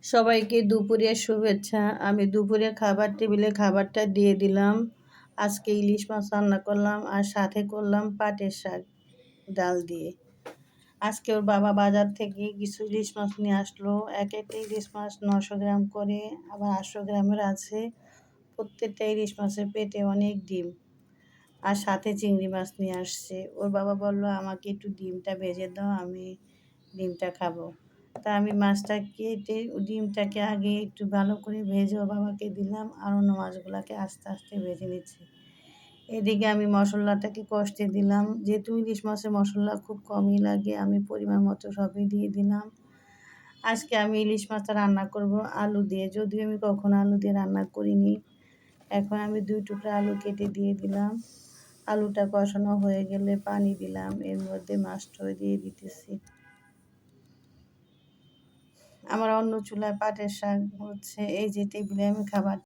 সবাইকে দুপুরের শুভেচ্ছা। আমি দুপুরে খাবার টেবিলে খাবারটা দিয়ে দিলাম। আজকে ইলিশ মাছ রান্না করলাম আর সাথে করলাম পাটের শাক ডাল দিয়ে। আজকে ওর বাবা বাজার থেকে কিছু ইলিশ মাছ নিয়ে আসলো। এক একটা ইলিশ মাছ 900 গ্রাম করে, আবার 800 গ্রামের আছে। প্রত্যেকটা ইলিশ মাছের পেটে অনেক ডিম, আর সাথে চিংড়ি মাছ নিয়ে আসছে। ওর বাবা বলল, আমাকে একটু ডিমটা ভেজে দাও, আমি ডিমটা খাবো। তা আমি মাছটা কেটে ডিমটাকে আগে একটু ভালো করে ভেজে ওর বাবাকে দিলাম, আর অন্য মাছগুলোকে আস্তে আস্তে ভেজে নিচ্ছি। এদিকে আমি মশলাটাকে কষতে দিলাম। যেহেতু ইলিশ মাছের মশলা খুব কমই লাগে, আমি পরিমাণ মতো সবই দিয়ে দিলাম। আজকে আমি ইলিশ মাছটা রান্না করব আলু দিয়ে, যদিও আমি কখনো আলু দিয়ে রান্না করিনি। এখন আমি 2 টুকরা আলু কেটে দিয়ে দিলাম। আলুটা কষানো হয়ে গেলে পানি দিলাম, এর মধ্যে মাছটাও দিয়ে দিতেছি। আমার অন্য চুলায় পাটের শাক হচ্ছে, এই যে টেবিলে আমি খাবার